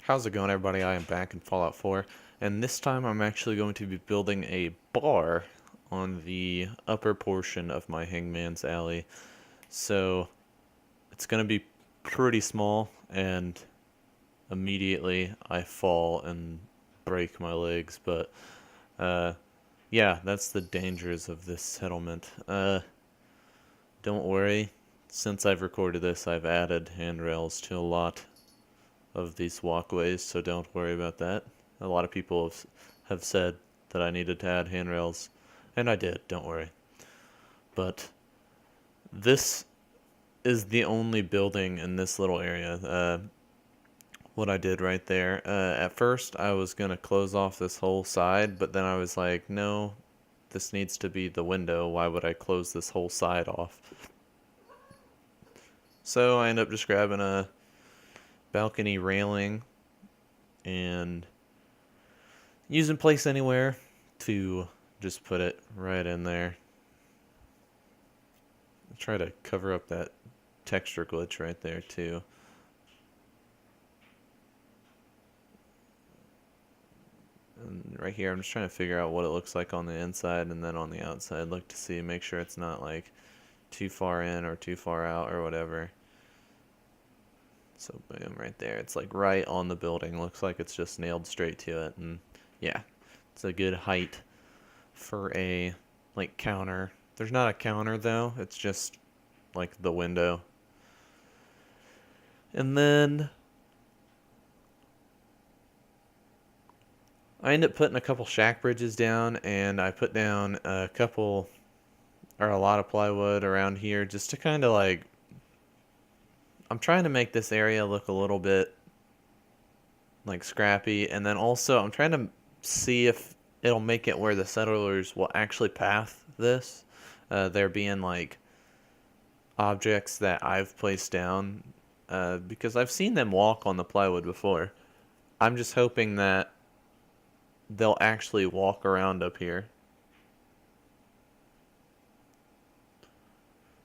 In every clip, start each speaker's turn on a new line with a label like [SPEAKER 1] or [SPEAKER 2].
[SPEAKER 1] How's it going, everybody? I am back in Fallout 4, and this time I'm actually going to be building a bar on the upper portion of my Hangman's Alley. So it's going to be pretty small, and immediately I fall and break my legs. But uh, yeah, that's the dangers of this settlement. Don't worry, since I've recorded this, I've added handrails to a lot of these walkways, so don't worry about that. A lot of people have said that I needed to add handrails, and I did, don't worry. But this is the only building in this little area. What I did right there. At first, I was going to close off this whole side, but then I was like, no, this needs to be the window. Why would I close this whole side off? So I end up just grabbing a balcony railing and using place anywhere to just put it right in there. Try to cover up that texture glitch right there too. And right here I'm just trying to figure out what it looks like on the inside and then on the outside. Look to see, make sure it's not like too far in or too far out or whatever. So boom, right there. It's like right on the building. Looks like it's just nailed straight to it. And yeah, it's a good height for a like counter. There's not a counter though. It's just like the window. And then I end up putting a couple shack bridges down, and I put down a couple or a lot of plywood around here just to kind of like, I'm trying to make this area look a little bit like scrappy, and then also I'm trying to see if it'll make it where the settlers will actually path this. There being like objects that I've placed down, because I've seen them walk on the plywood before. I'm just hoping that they'll actually walk around up here.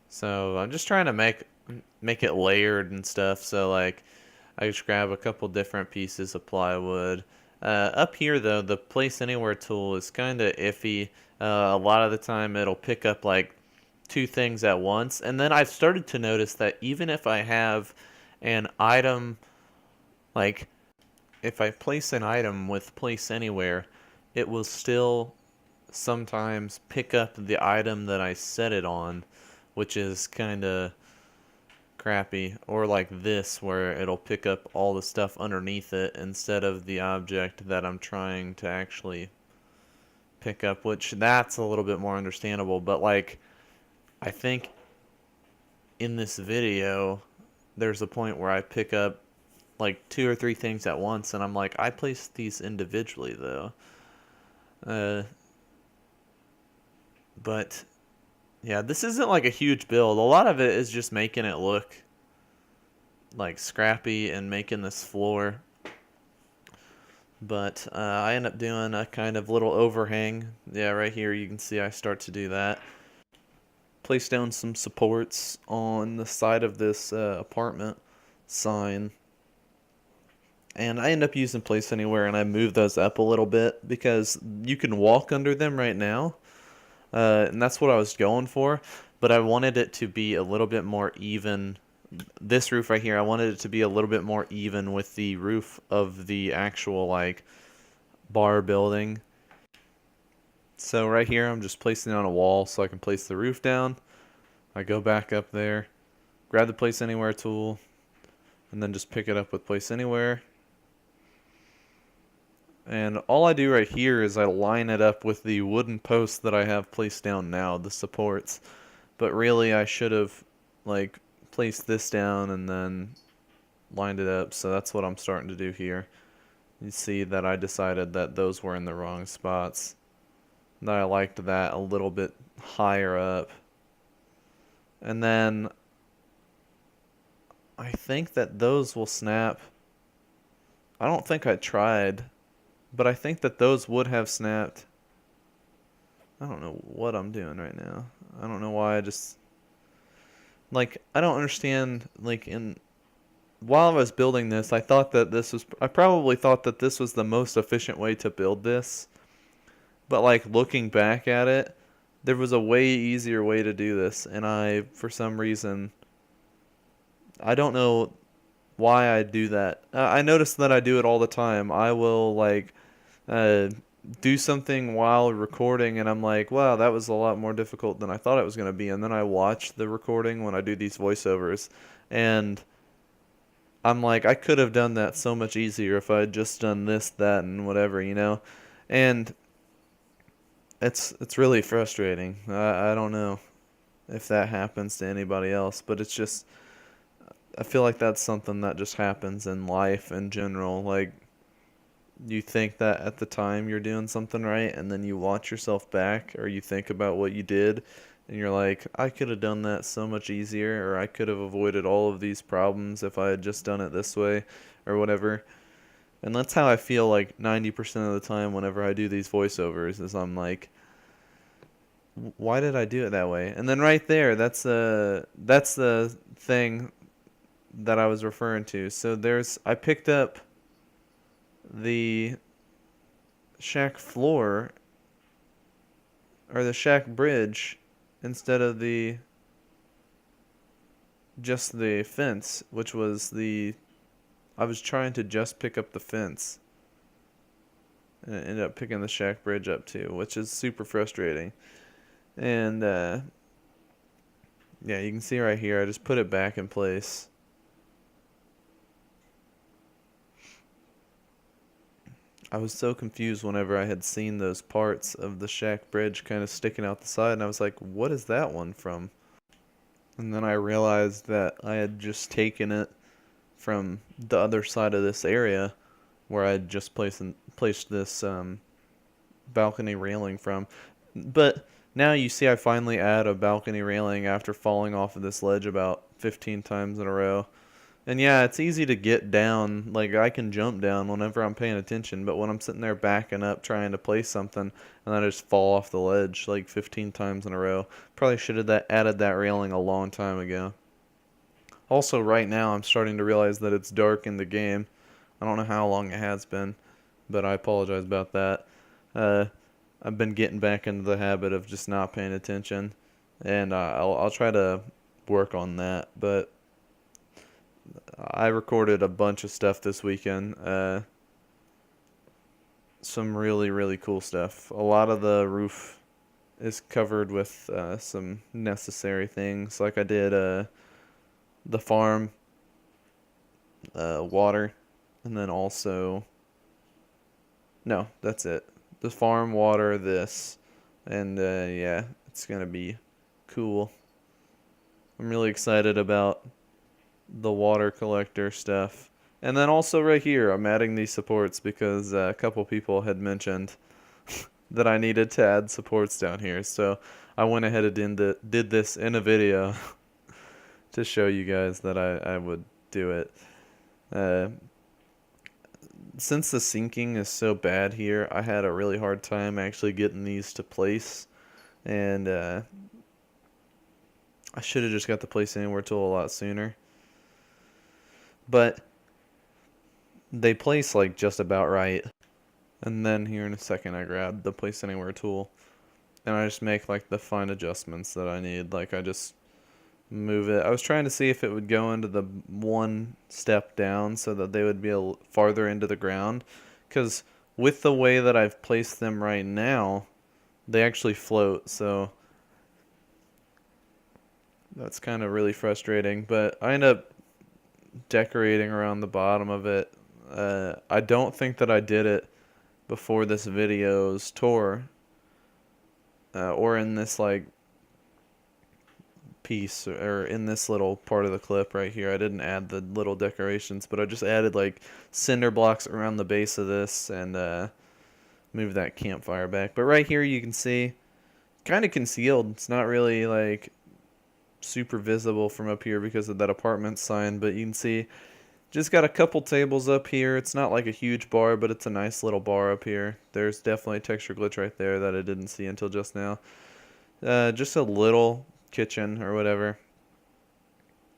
[SPEAKER 1] So I'm just trying to make it layered and stuff. So like I just grab a couple different pieces of plywood. Up here though, the place anywhere tool is kind of iffy. A lot of the time it'll pick up like two things at once, and then I've started to notice that even if I have an item, like if I place an item with place anywhere, it will still sometimes pick up the item that I set it on, which is kind of crappy. Or like this, where it'll pick up all the stuff underneath it instead of the object that I'm trying to actually pick up, which that's a little bit more understandable. But like, I think in this video, there's a point where I pick up like two or three things at once, and I'm like, I placed these individually though. But yeah, this isn't like a huge build. A lot of it is just making it look like scrappy and making this floor. But I end up doing a kind of little overhang. Yeah, right here you can see I start to do that. Place down some supports on the side of this apartment sign. And I end up using place anywhere, and I move those up a little bit because you can walk under them right now. And that's what I was going for. But I wanted it to be a little bit more even. This roof right here, I wanted it to be a little bit more even with the roof of the actual like bar building. So right here I'm just placing it on a wall so I can place the roof down. I go back up there, grab the place anywhere tool, and then just pick it up with place anywhere. And all I do right here is I line it up with the wooden posts that I have placed down now, the supports. But really I should have like placed this down and then lined it up. So that's what I'm starting to do here. You see that I decided that those were in the wrong spots. That I liked that a little bit higher up. And then I think that those will snap. I don't think I tried, but I think that those would have snapped. I don't know what I'm doing right now. I don't know why I just... Like, I don't understand, like, in while I was building this, I probably thought that this was the most efficient way to build this. But like looking back at it, there was a way easier way to do this, and for some reason, I don't know why I do that. I notice that I do it all the time. I will like uh, do something while recording, and I'm like, wow, that was a lot more difficult than I thought it was going to be. And then I watch the recording when I do these voiceovers, and I'm like, I could have done that so much easier if I had just done this, that, and whatever, you know? And it's really frustrating. I don't know if that happens to anybody else, but it's just I feel like that's something that just happens in life in general. Like you think that at the time you're doing something right, and then you watch yourself back or you think about what you did, and you're like, I could have done that so much easier, or I could have avoided all of these problems if I had just done it this way or whatever. And that's how I feel like 90% of the time whenever I do these voiceovers is I'm like, why did I do it that way? And then right there, that's the thing that I was referring to. So I picked up the shack floor or the shack bridge instead of the just the fence, which was I was trying to just pick up the fence. And I ended up picking the shack bridge up too, which is super frustrating. And yeah, you can see right here, I just put it back in place. I was so confused whenever I had seen those parts of the shack bridge kind of sticking out the side, and I was like, what is that one from? And then I realized that I had just taken it from the other side of this area where I had just placed this balcony railing from. But now you see I finally add a balcony railing after falling off of this ledge about 15 times in a row. And yeah, it's easy to get down. Like, I can jump down whenever I'm paying attention, but when I'm sitting there backing up trying to place something, and I just fall off the ledge like 15 times in a row, probably should have added that railing a long time ago. Also, right now, I'm starting to realize that it's dark in the game. I don't know how long it has been, but I apologize about that. Uh, I've been getting back into the habit of just not paying attention, and I'll try to work on that, but I recorded a bunch of stuff this weekend. Some really, really cool stuff. A lot of the roof is covered with some necessary things. Like I did the farm, water, and then also... No, that's it. The farm, water, this. And yeah, it's going to be cool. I'm really excited about the water collector stuff. And then also right here, I'm adding these supports because a couple people had mentioned that I needed to add supports down here. So I went ahead and did this in a video to show you guys that I would do it. Since the sinking is so bad here, I had a really hard time actually getting these to place. And I should have just got the place anywhere tool a lot sooner. But they place like just about right. And then here in a second I grab the place anywhere tool. And I just make like the fine adjustments that I need. Like I just move it. I was trying to see if it would go into the one step down so that they would be farther into the ground. Because with the way that I've placed them right now, they actually float. So that's kind of really frustrating. But I end up decorating around the bottom of it. I don't think that I did it before this video's tour. Or in this like piece or in this little part of the clip right here. I didn't add the little decorations, but I just added like cinder blocks around the base of this and move that campfire back. But right here you can see kind of concealed. It's not really like super visible from up here because of that apartment sign, but you can see just got a couple tables up here. It's not like a huge bar, but it's a nice little bar up here. There's definitely a texture glitch right there that I didn't see until just now. Just a little kitchen or whatever.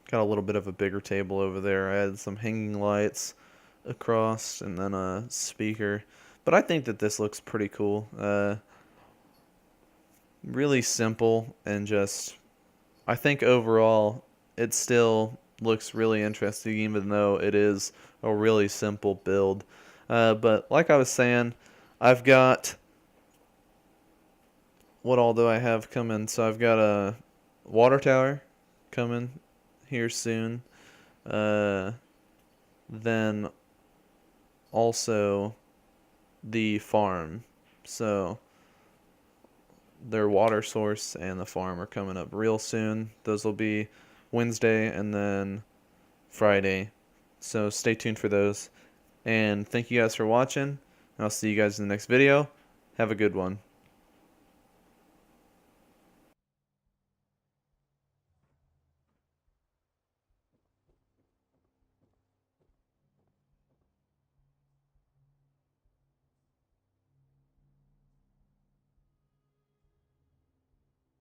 [SPEAKER 1] Got a little bit of a bigger table over there. I had some hanging lights across and then a speaker. But I think that this looks pretty cool. Really simple and just, I think overall it still looks really interesting even though it is a really simple build. But like I was saying, I've got, what all do I have coming? So I've got a water tower coming here soon. Uh, then also the farm. So their water source and the farm are coming up real soon. Those will be Wednesday and then Friday. So stay tuned for those. And thank you guys for watching. I'll see you guys in the next video. Have a good one.